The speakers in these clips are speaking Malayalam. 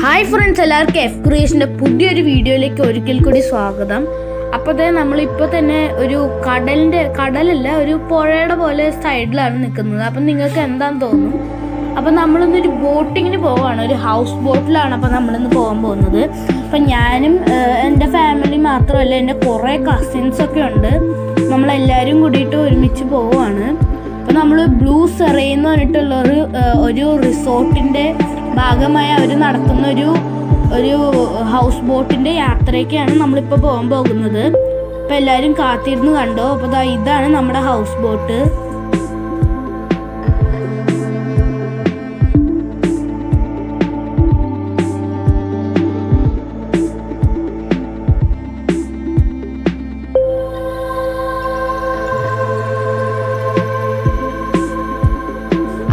ഹായ് ഫ്രണ്ട്സ്, എല്ലാവർക്കും എഫ് ക്രിയേഷൻ്റെ പുതിയൊരു വീഡിയോയിലേക്ക് ഒരിക്കൽ കൂടി സ്വാഗതം. അപ്പോൾ നമ്മളിപ്പോൾ തന്നെ ഒരു കടലല്ല, ഒരു പുഴയുടെ പോലെ സൈഡിലാണ് നിൽക്കുന്നത്. അപ്പം നിങ്ങൾക്ക് എന്താണെന്ന് തോന്നും. അപ്പം നമ്മളിന്നൊരു ബോട്ടിങ്ങിന് പോവുകയാണ്, ഒരു ഹൗസ് ബോട്ടിലാണ് അപ്പോൾ നമ്മളിന്ന് പോകാൻ പോകുന്നത്. അപ്പം ഞാനും എൻ്റെ ഫാമിലി മാത്രമല്ല, എൻ്റെ കുറേ കസിൻസൊക്കെ ഉണ്ട്. നമ്മളെല്ലാവരും കൂടിയിട്ട് ഒരുമിച്ച് പോവുകയാണ്. അപ്പോൾ നമ്മൾ ബ്ലൂ സെറൈ എന്ന് പറഞ്ഞിട്ടുള്ള ഒരു റിസോർട്ടിൻ്റെ ഭാഗമായി അവർ നടത്തുന്ന ഒരു ഹൗസ് ബോട്ടിൻ്റെ യാത്രയ്ക്കാണ് നമ്മളിപ്പോൾ പോകാൻ പോകുന്നത്. അപ്പോൾ എല്ലാവരും കാത്തിരുന്ന് കണ്ടോ. അപ്പോൾ ഇതാണ് നമ്മുടെ ഹൗസ് ബോട്ട്.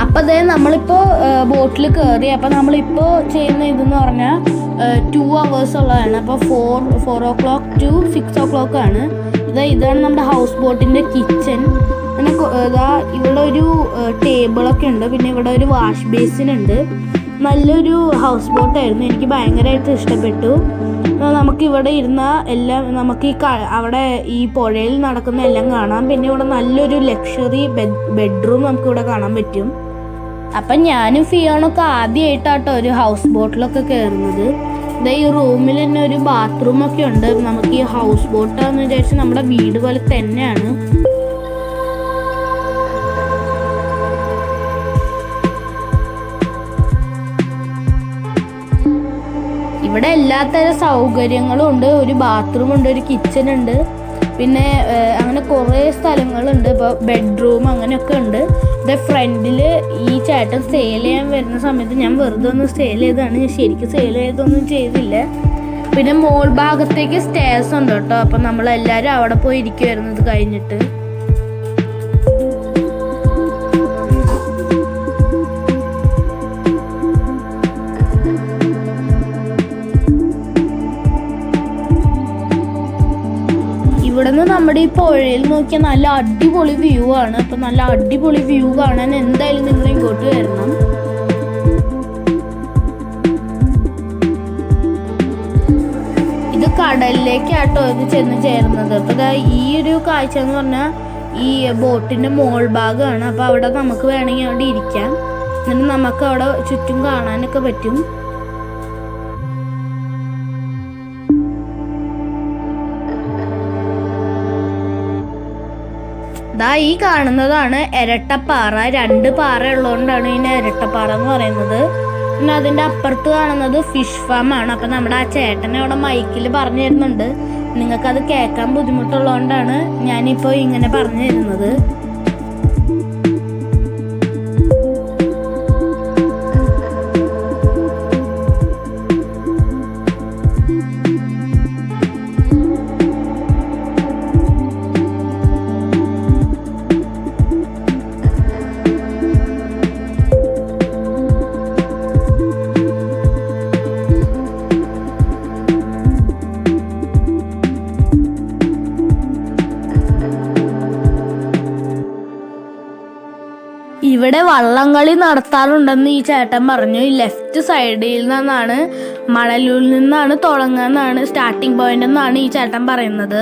അപ്പോൾ നമ്മളിപ്പോൾ ബോട്ടിൽ കയറി. അപ്പോൾ നമ്മളിപ്പോൾ ചെയ്യുന്ന ഇതെന്ന് പറഞ്ഞാൽ 2 hours ഉള്ളതാണ്. അപ്പോൾ 4 o'clock to 6 o'clock ആണ്. ഇതാണ് നമ്മുടെ ഹൗസ് ബോട്ടിൻ്റെ കിച്ചൺ. പിന്നെ ഇവിടെ ഒരു ടേബിളൊക്കെ ഉണ്ട്. പിന്നെ ഇവിടെ ഒരു വാഷ് ബേസിൻ ഉണ്ട്. നല്ലൊരു ഹൗസ് ബോട്ടായിരുന്നു, എനിക്ക് ഭയങ്കരമായിട്ട് ഇഷ്ടപ്പെട്ടു. നമുക്കിവിടെ ഇരുന്ന എല്ലാം നമുക്ക് അവിടെ ഈ പുഴയിൽ നടക്കുന്ന എല്ലാം കാണാം. പിന്നെ ഇവിടെ നല്ലൊരു ലക്ഷറി ബെഡ്റൂം നമുക്കിവിടെ കാണാൻ പറ്റും. അപ്പം ഞാനും ഫിയോണൊക്കെ ആദ്യമായിട്ടാട്ടോ ഒരു ഹൗസ് ബോട്ടിലൊക്കെ കയറുന്നത്. ഈ റൂമിൽ തന്നെ ഒരു ബാത്റൂമൊക്കെ ഉണ്ട്. നമുക്ക് ഈ ഹൗസ് ബോട്ടാന്ന് വിചാരിച്ച് നമ്മുടെ വീട് പോലെ തന്നെയാണ്. ഇവിടെ എല്ലാത്തരം സൗകര്യങ്ങളും ഉണ്ട്. ഒരു ബാത്റൂം ഉണ്ട്, ഒരു കിച്ചൺ ഉണ്ട്, പിന്നെ അങ്ങനെ കുറേ സ്ഥലങ്ങളുണ്ട്. ഇപ്പോൾ ബെഡ്റൂം അങ്ങനെയൊക്കെ ഉണ്ട്. ഫ്രണ്ടിൽ ഈ ചേട്ടൻ സെയിൽ ചെയ്യാൻ വരുന്ന സമയത്ത് ഞാൻ വെറുതെ ഒന്ന് സെയിൽ ചെയ്തതാണ്. ഞാൻ ശരിക്കും സെയിൽ ചെയ്തൊന്നും ചെയ്തില്ല. പിന്നെ മോൾ ഭാഗത്തേക്ക് സ്റ്റേഴ്സ് ഉണ്ട് കേട്ടോ. അപ്പം നമ്മളെല്ലാവരും അവിടെ പോയി ഇരിക്കുമായിരുന്നു ഇത് കഴിഞ്ഞിട്ട്. ഇവിടെ നിന്ന് നമ്മുടെ ഈ പുഴയിൽ നോക്കിയാൽ നല്ല അടിപൊളി വ്യൂ ആണ്. അപ്പം നല്ല അടിപൊളി വ്യൂ കാണാൻ എന്തായാലും നിങ്ങൾ ഇങ്ങോട്ട് വരണം. ഇത് കടലിലേക്കാട്ടോ ഇത് ചെന്ന് ചേർന്നത്. അപ്പം ഈ ഒരു കാഴ്ച എന്ന് പറഞ്ഞാൽ ഈ ബോട്ടിൻ്റെ മോൾ ഭാഗമാണ്. അപ്പോൾ അവിടെ നമുക്ക് വേണമെങ്കിൽ അവിടെ ഇരിക്കാം. എന്നിട്ട് നമുക്ക് അവിടെ ചുറ്റും കാണാനൊക്കെ പറ്റും. ഈ കാണുന്നതാണ് ഇരട്ടപ്പാറ. 2 പാറ ഉള്ളതുകൊണ്ടാണ് ഇതിന് ഇരട്ടപ്പാറ എന്ന് പറയുന്നത്. പിന്നെ അതിൻ്റെ അപ്പുറത്ത് കാണുന്നത് ഫിഷ് ഫാം ആണ്. അപ്പം നമ്മുടെ ആ ചേട്ടനെ അവിടെ മൈക്കിൽ പറഞ്ഞു തരുന്നുണ്ട്. നിങ്ങൾക്കത് കേൾക്കാൻ ബുദ്ധിമുട്ടുള്ളതുകൊണ്ടാണ് ഞാനിപ്പോൾ ഇങ്ങനെ പറഞ്ഞു തരുന്നത്. ഇവിടെ വള്ളംകളി നടത്താറുണ്ടെന്ന് ഈ ചേട്ടൻ പറഞ്ഞു. ഈ ലെഫ്റ്റ് സൈഡിൽ നിന്നാണ്, മണലൂരിൽ നിന്നാണ് തുടങ്ങുന്നതാണ് സ്റ്റാർട്ടിംഗ് പോയിന്റ് എന്നാണ് ഈ ചേട്ടൻ പറയുന്നത്.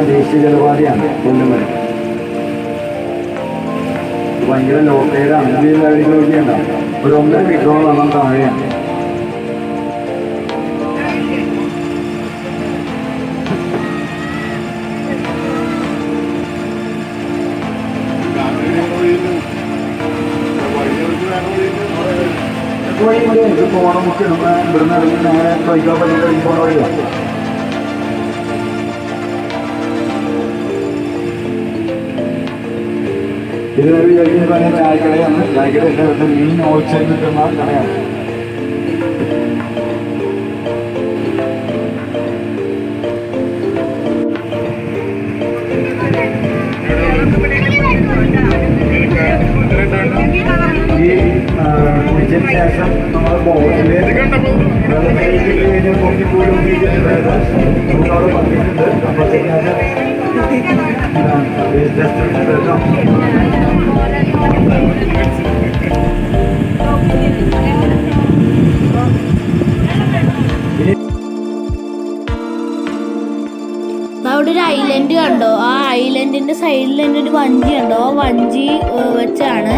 ദേശീയ ജലപാതയാണ് കൊല്ലുമല. ഭയങ്കര ലോക്കയിലാണ്. നോക്കിയുണ്ടാവും, ഒരു 1.5 മീറ്ററോളം താഴെയാണ്. പോകണം നമുക്ക് ഇവിടുന്ന് ഇറങ്ങി നേരെ പോകണ വഴിയാണ്. ഇതുവരെ വിചാരിക്കുന്നത് തന്നെ ചായക്കടയാണ്. ചായക്കട മീൻ ഹോൾസെയിൽ കിട്ടുന്ന കടയാണ്. ഈ കുടിച്ചതിന് ശേഷം നമ്മൾ ബോട്ടില് കഴിഞ്ഞാൽ പൊക്കിപ്പോലും നമുക്കവിടെ പറഞ്ഞിട്ടുണ്ട്. അപ്പോഴത്തേക്കാണ് അവിടെ ഒരു ഐലൻഡ് കണ്ടോ? ആ ഐലൻഡിന്റെ സൈഡിൽ തന്നെ ഒരു വഞ്ചി കണ്ടോ? ആ വഞ്ചി വെച്ചാണ്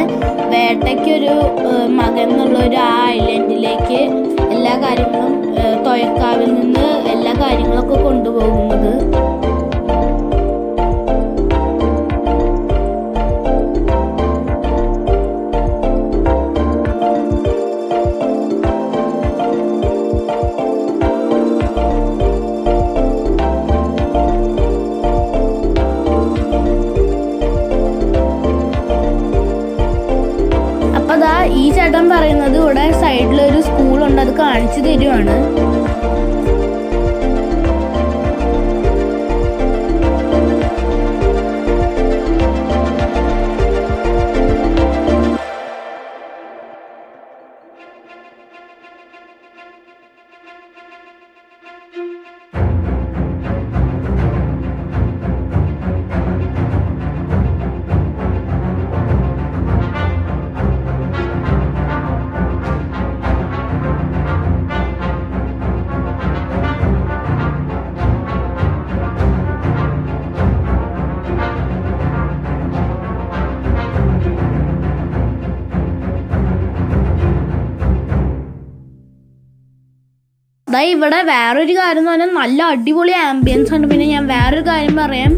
വേട്ടയ്ക്കൊരു മകൻ എന്നുള്ള ഒരു ആ ഐലൻഡിലേക്ക് എല്ലാ കാര്യങ്ങളും തൊയക്കാവിൽ നിന്ന് എല്ലാ കാര്യങ്ങളൊക്കെ കൊണ്ടുപോകുന്നത്. ഈ ചേട്ടൻ പറയുന്നത് ഇവിടെ സൈഡിലൊരു സ്കൂളുണ്ട്, അത് കാണിച്ചു തരുവാണ്. ഇവിടെ വേറൊരു കാര്യം എന്ന് പറഞ്ഞാൽ നല്ല അടിപൊളി ആംബിയൻസ് ഉണ്ട്. പിന്നെ ഞാൻ വേറൊരു കാര്യം പറയാം,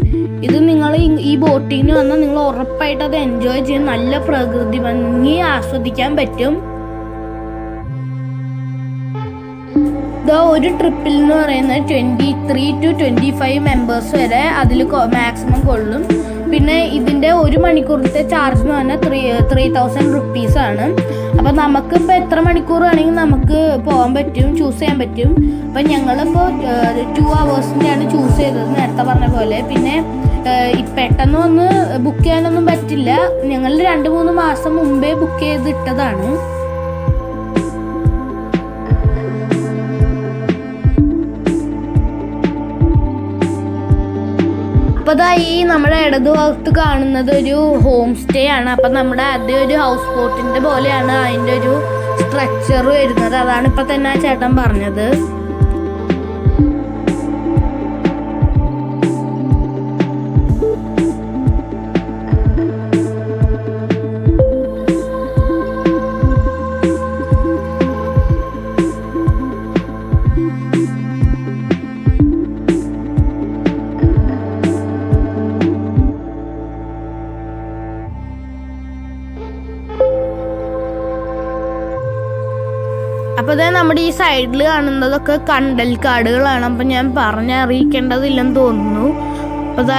ഇത് നിങ്ങൾ ഈ ബോട്ടിങ്ങിന് വന്നാൽ നിങ്ങൾ ഉറപ്പായിട്ട് അത് എൻജോയ് ചെയ്യും. നല്ല പ്രകൃതി ഭംഗി ആസ്വദിക്കാൻ പറ്റും. ഒരു ട്രിപ്പിൽ എന്ന് പറയുന്നത് 23 to 25 മെമ്പേഴ്സ് വരെ അതിൽ മാക്സിമം കൊള്ളും. പിന്നെ ഇതിൻ്റെ 1 മണിക്കൂറത്തെ ചാർജ് എന്ന് പറഞ്ഞാൽ 3000 റുപ്പീസാണ്. അപ്പം നമുക്കിപ്പോൾ എത്ര മണിക്കൂർ വേണമെങ്കിൽ നമുക്ക് പോകാൻ പറ്റും, ചൂസ് ചെയ്യാൻ പറ്റും. അപ്പം ഞങ്ങളിപ്പോൾ 2 hours-ൻ്റെയാണ് ചൂസ് ചെയ്തത്, നേരത്തെ പറഞ്ഞ പോലെ. പിന്നെ പെട്ടെന്ന് ഒന്ന് ബുക്ക് ചെയ്യാനൊന്നും പറ്റില്ല. ഞങ്ങൾ 2-3 മാസം മുമ്പേ ബുക്ക് ചെയ്തിട്ടതാണ്. അപ്പോൾ ഈ നമ്മുടെ ഇടതുഭാഗത്ത് കാണുന്നത് ഒരു ഹോം സ്റ്റേ ആണ്. അപ്പം നമ്മുടെ ആദ്യം ഒരു ഹൗസ് ബോട്ടിൻ്റെ പോലെയാണ് അതിൻ്റെ ഒരു സ്ട്രക്ചർ വരുന്നത്. അതാണ് ഇപ്പം തന്നെ ആ ചേട്ടൻ പറഞ്ഞത്. അപ്പോൾ നമ്മുടെ ഈ സൈഡിൽ കാണുന്നതൊക്കെ കണ്ടൽക്കാടുകളാണ്. അപ്പം ഞാൻ പറഞ്ഞറിയിക്കേണ്ടതില്ലെന്ന് തോന്നുന്നു. അപ്പോൾ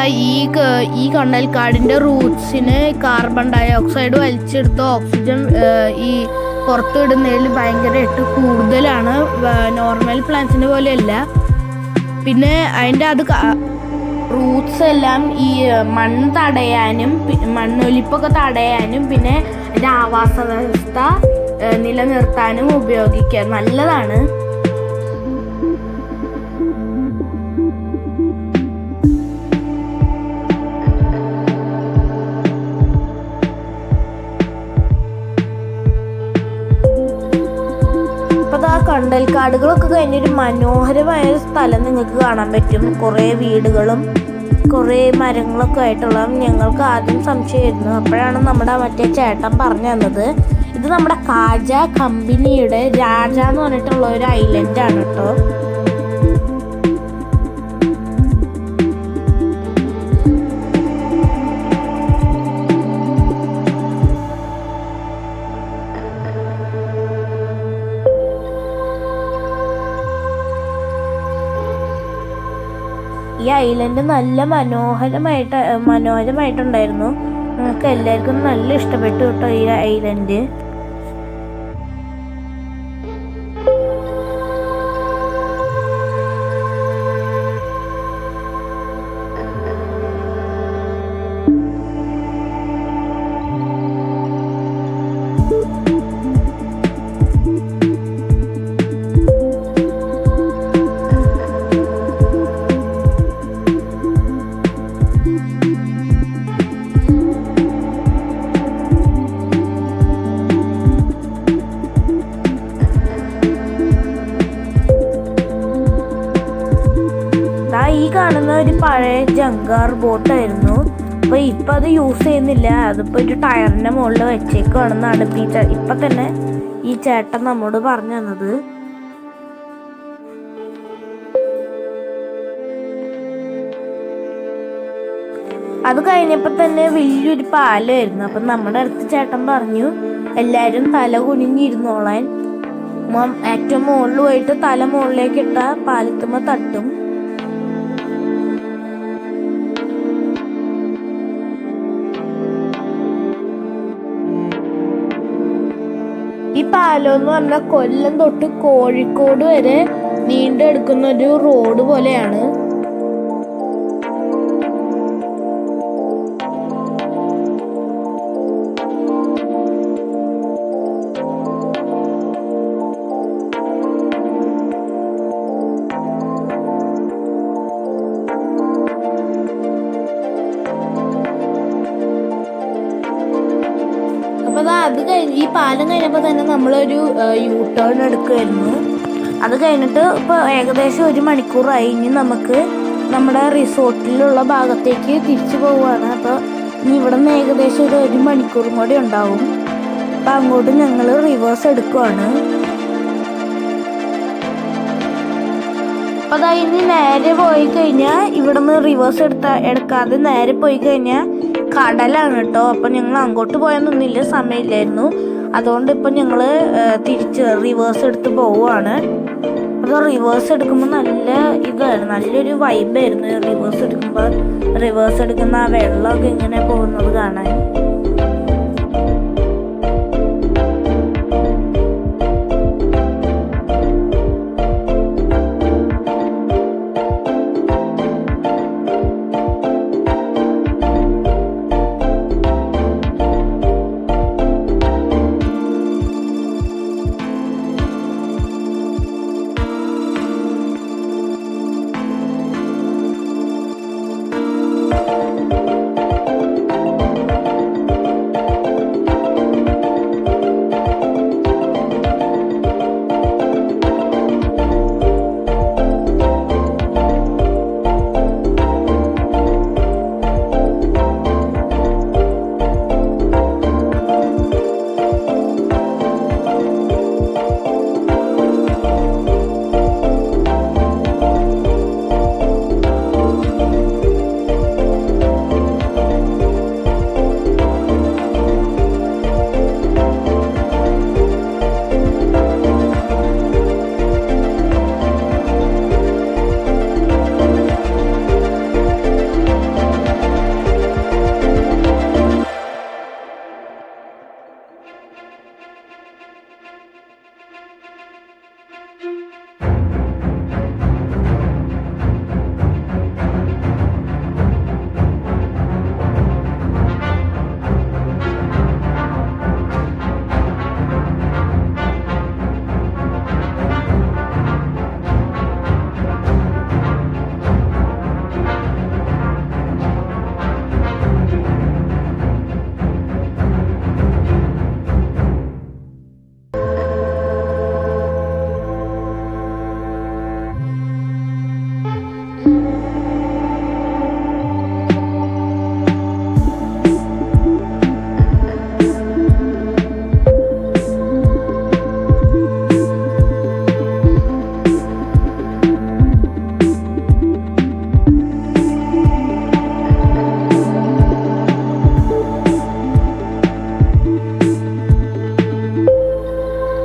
ഈ കണ്ടൽക്കാടിൻ്റെ റൂട്ട്സിന് കാർബൺ ഡയോക്സൈഡ് വലിച്ചെടുത്ത് ഓക്സിജൻ ഈ പുറത്ത് വിടുന്നതിൽ ഭയങ്കരമായിട്ട് കൂടുതലാണ്. നോർമൽ പ്ലാന്റ്സിൻ്റെ പോലെയല്ല. പിന്നെ അതിൻ്റെ റൂട്ട്സ് എല്ലാം ഈ മണ്ണ് തടയാനും മണ്ണൊലിപ്പൊക്കെ തടയാനും പിന്നെ അതിൻ്റെ ആവാസ വ്യവസ്ഥ നിലനിർത്താനും ഉപയോഗിക്കുക. നല്ലതാണ്. അപ്പോൾ ആ കണ്ടൽക്കാടുകളൊക്കെ കഴിഞ്ഞൊരു മനോഹരമായ സ്ഥലം നിങ്ങൾക്ക് കാണാൻ പറ്റും. കുറേ വീടുകളും കുറേ മരങ്ങളൊക്കെ ആയിട്ടുള്ള. ഞങ്ങൾക്ക് ആദ്യം സംശയമായിരുന്നു. അപ്പോഴാണ് നമ്മുടെ മറ്റേ ചേട്ടൻ പറഞ്ഞു തന്നത് ഇത് നമ്മുടെ കാജ കമ്പനിയുടെ രാജ എന്ന് പറഞ്ഞിട്ടുള്ള ഒരു ഐലൻഡാണ് കേട്ടോ. ഈ ഐലൻഡ് നല്ല മനോഹരമായിട്ടുണ്ടായിരുന്നു. നമുക്ക് എല്ലാവർക്കും നല്ല ഇഷ്ടപ്പെട്ടു കേട്ടോ ഈ ഐലൻഡ്. ഈ കാണുന്ന ഒരു പഴയ ജങ്കാർ ബോട്ടായിരുന്നു. അപ്പോൾ ഇപ്പം അത് യൂസ് ചെയ്യുന്നില്ല. അതിപ്പോൾ ഒരു ടയറിൻ്റെ മുകളിൽ വെച്ചേക്കുവാണെന്നാണ് ഇപ്പം തന്നെ ഈ ചേട്ടൻ നമ്മോട് പറഞ്ഞു തന്നത്. അത് കഴിഞ്ഞപ്പോൾ തന്നെ വലിയൊരു പാലമായിരുന്നു. അപ്പം നമ്മുടെ അടുത്ത് ചേട്ടൻ പറഞ്ഞു എല്ലാവരും തല കുനിഞ്ഞിരുന്നോളാൻ. ഏറ്റവും മുകളിൽ പോയിട്ട് തല മുകളിലേക്ക് ഇട്ട പാലത്തുമ്മ തട്ടും. ഈ പാലം എന്ന് പറഞ്ഞാൽ കൊല്ലം തൊട്ട് കോഴിക്കോട് വരെ നീണ്ടെടുക്കുന്ന ഒരു റോഡ് പോലെയാണ്. അത് കഴിഞ്ഞ് ഈ പാലം കഴിഞ്ഞപ്പോൾ തന്നെ നമ്മളൊരു യൂ ടേൺ എടുക്കുമായിരുന്നു. അത് കഴിഞ്ഞിട്ട് ഇപ്പോൾ ഏകദേശം 1 മണിക്കൂറായി. ഇനി നമുക്ക് നമ്മുടെ റിസോർട്ടിലുള്ള ഭാഗത്തേക്ക് തിരിച്ചു പോവുകയാണ്. അപ്പോൾ ഇനി ഇവിടെ നിന്ന് ഏകദേശം 1 മണിക്കൂറും കൂടി ഉണ്ടാവും. അപ്പോൾ അങ്ങോട്ട് ഞങ്ങൾ റിവേഴ്സ് എടുക്കുവാണ്. അപ്പോൾ അതാ ഇനി നേരെ പോയി കഴിഞ്ഞാൽ ഇവിടെ നിന്ന് റിവേഴ്സ് എടുക്കാതെ നേരെ പോയി കഴിഞ്ഞാൽ കടലാണ് കേട്ടോ. അപ്പം ഞങ്ങൾ അങ്ങോട്ട് പോയാൽ സമയമില്ലായിരുന്നു. അതുകൊണ്ട് ഇപ്പം ഞങ്ങൾ തിരിച്ച് റിവേഴ്സ് എടുത്ത് പോവുകയാണ്. അപ്പോൾ റിവേഴ്സ് എടുക്കുമ്പോൾ നല്ലൊരു വൈബായിരുന്നു. റിവേഴ്സ് എടുക്കുന്ന ആ വെള്ളമൊക്കെ ഇങ്ങനെ പോകുന്നത് കാണാൻ.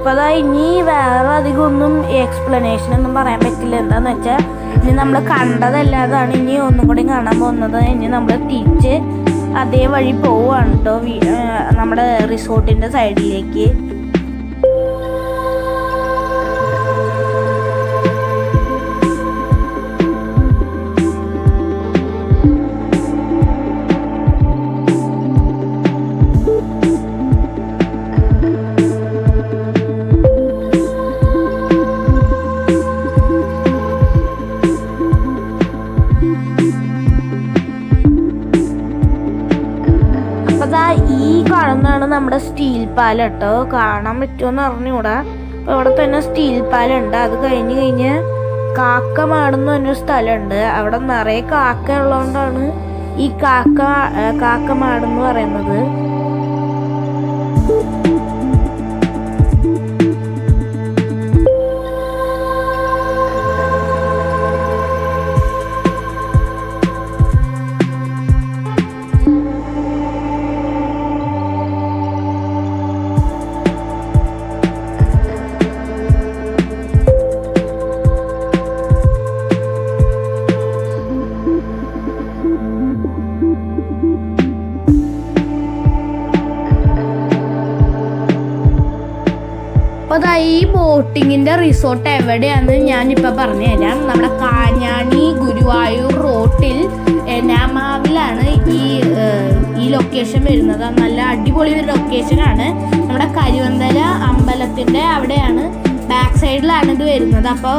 അപ്പോൾ അതാ ഇനി വേറെ അധികമൊന്നും എക്സ്പ്ലനേഷൻ ഒന്നും പറയാൻ പറ്റില്ല. എന്താണെന്ന് വെച്ചാൽ ഇനി നമ്മൾ കണ്ടതല്ലാതാണ് ഇനി ഒന്നും കൂടി കാണാൻ പോകുന്നത്. ഇനി നമ്മൾ തിരിച്ച് അതേ വഴി പോവാണ് കേട്ടോ നമ്മുടെ റിസോർട്ടിൻ്റെ സൈഡിലേക്ക്. ഈ കാണുന്നതാണ് നമ്മുടെ സ്റ്റീൽ പാലം കേട്ടോ. കാണാൻ പറ്റുമെന്ന് അറിഞ്ഞൂടാ. അപ്പോൾ ഇവിടെ തന്നെ സ്റ്റീൽ പാലം ഉണ്ട്. അത് കഴിഞ്ഞ് കാക്കമാടെന്ന് പറഞ്ഞൊരു സ്ഥലമുണ്ട്. അവിടെ നിറയെ കാക്ക ഉള്ളതുകൊണ്ടാണ് ഈ കാക്കമാടെന്ന് പറയുന്നത്. അപ്പോൾ ഈ ബോട്ടിങ്ങിൻ്റെ റിസോർട്ട് എവിടെയാണെന്ന് ഞാനിപ്പോൾ പറഞ്ഞു തരാം. നമ്മുടെ കാഞ്ഞാണി ഗുരുവായൂർ റോട്ടിൽ നാമാവിലാണ് ഈ ലൊക്കേഷൻ വരുന്നത്. നല്ല അടിപൊളി ഒരു ലൊക്കേഷനാണ്. നമ്മുടെ കരിവന്തല അമ്പലത്തിൻ്റെ അവിടെയാണ്, ബാക്ക് സൈഡിലാണ് ഇത് വരുന്നത്. അപ്പോൾ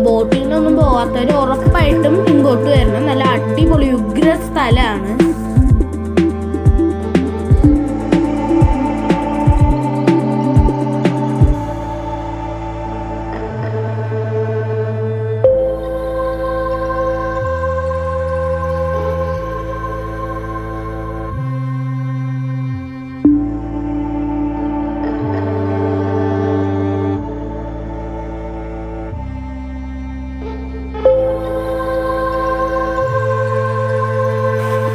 ബോട്ടിങ്ങിനൊന്നും പോകാത്തവർ ഉറപ്പായിട്ടും ഇങ്ങോട്ട് വരണം. നല്ല അടിപൊളി ഉഗ്ര സ്ഥലമാണ്.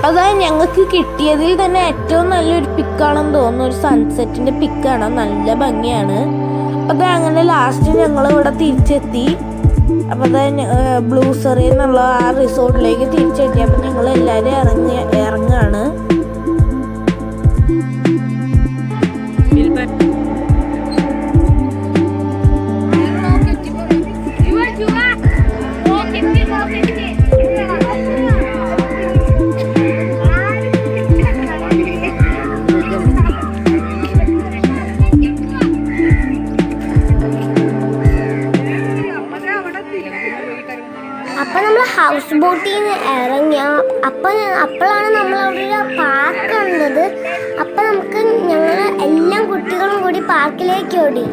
അതായത് ഞങ്ങൾക്ക് കിട്ടിയതിൽ തന്നെ ഏറ്റവും നല്ലൊരു പിക്കാണെന്ന് തോന്നുന്നു. ഒരു സൺസെറ്റിൻ്റെ പിക്കാണ്, നല്ല ഭംഗിയാണ്. അപ്പോൾ അങ്ങനെ ലാസ്റ്റ് ഞങ്ങൾ ഇവിടെ തിരിച്ചെത്തി. അപ്പോൾ ബ്ലൂസറി എന്നുള്ള ആ റിസോർട്ടിലേക്ക് തിരിച്ചെത്തി. അപ്പോൾ ഞങ്ങൾ എല്ലാവരും ഇറങ്ങുകയാണ്. അപ്പം നമ്മൾ ഹൗസ് ബോട്ടിൽ നിന്ന് ഇറങ്ങിയ അപ്പോഴാണ് നമ്മളവിടെ ഒരു പാർക്ക് കണ്ടത്. അപ്പം ഞങ്ങൾ എല്ലാം കുട്ടികളും കൂടി പാർക്കിലേക്ക് ഓടി.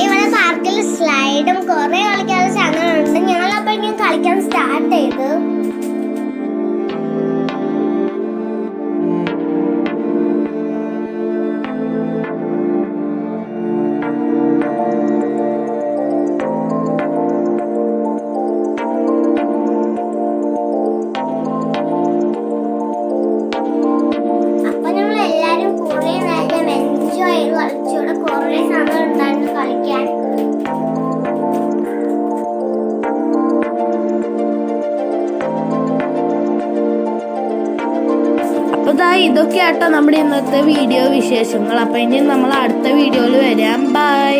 ഇവിടെ പാർക്കിൽ സ്ലൈഡും കുറേ കളിക്കാനുള്ള സാധനങ്ങളുണ്ട്. ഞങ്ങൾ അപ്പോഴേക്കും കളിക്കാൻ സ്റ്റാർട്ട് ചെയ്തു. ഇതൊക്കെ ആട്ടോ നമ്മുടെ ഇന്നത്തെ വീഡിയോ വിശേഷങ്ങൾ. അപ്പോൾ ഇനി നമ്മൾ അടുത്ത വീഡിയോയിൽ വരാം. ബൈ.